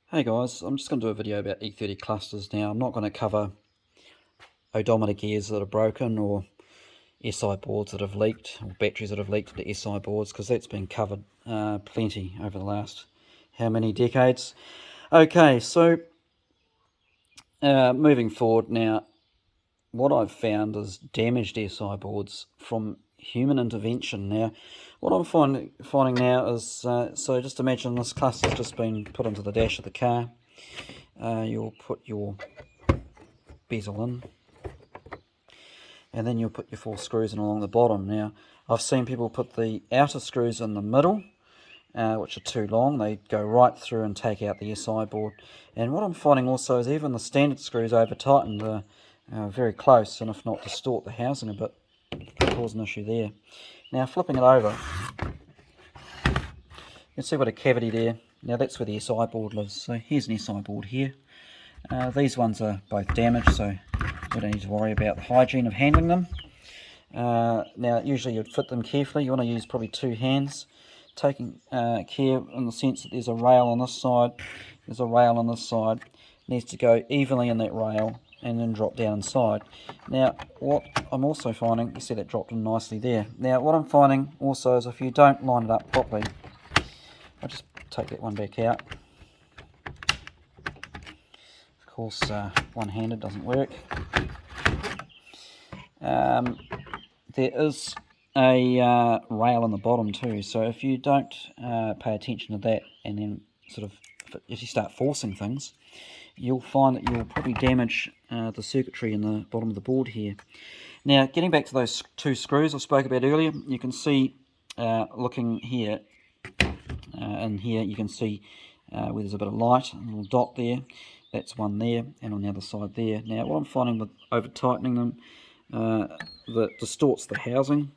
Hey guys, I'm just going to do a video about E30 clusters now. I'm not going to cover odometer gears that are broken or SI boards that have leaked or batteries that have leaked into SI boards, because that's been covered plenty over the last how many decades. Okay, so moving forward now, what I've found is damaged SI boards from human intervention. Now, what I'm finding now is, so just imagine this cluster's just been put into the dash of the car. You'll put your bezel in, and then you'll put your 4 screws in along the bottom. Now, I've seen people put the outer screws in the middle, which are too long. They go right through and take out the SI board. And what I'm finding also is even the standard screws over tightened are very close, and if not distort the housing a bit, cause an issue there. Now, flipping it over, you can see what a cavity there. Now that's where the SI board lives. So here's an SI board here. These ones are both damaged, so we don't need to worry about the hygiene of handling them. Now, usually you'd fit them carefully. You want to use probably 2 hands, taking care in the sense that there's a rail on this side, there's a rail on this side. It needs to go evenly in that rail and then drop down inside. Now, what I'm also finding, you see that dropped in nicely there. Now, what I'm finding also is if you don't line it up properly, I'll just take that one back out. Of course, one-handed doesn't work. There is a rail on the bottom too, so if you don't pay attention to that, and then if you start forcing things, you'll find that you'll probably damage the circuitry in the bottom of the board here. Now, getting back to those 2 screws I spoke about earlier, you can see looking here, in here you can see where there's a bit of light, a little dot there. That's one there, and on the other side there. Now, what I'm finding with over tightening them, that distorts the housing,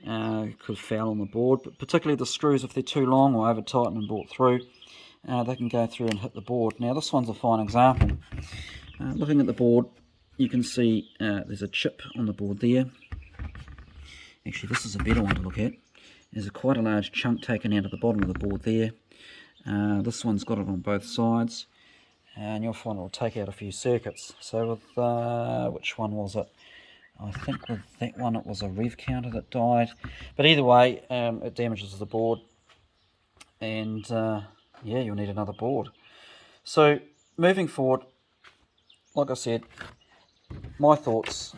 could foul on the board, but particularly the screws, if they're too long or over tightened and brought through, they can go through and hit the board. Now, this one's a fine example. Looking at the board, you can see there's a chip on the board there. Actually, this is a better one to look at. There's quite a large chunk taken out of the bottom of the board there. This one's got it on both sides, and you'll find it will take out a few circuits. So with, which one was it? I think with that one it was a rev counter that died. But either way, it damages the board, and yeah, you'll need another board. So moving forward, like I said, my thoughts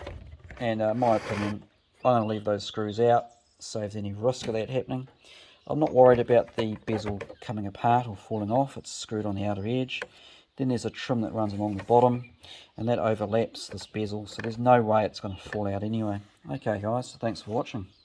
and my opinion, I'm going to leave those screws out, saves any risk of that happening. I'm not worried about the bezel coming apart or falling off. It's screwed on the outer edge. Then there's a trim that runs along the bottom, and that overlaps this bezel, so there's no way it's going to fall out anyway. Okay guys, so thanks for watching.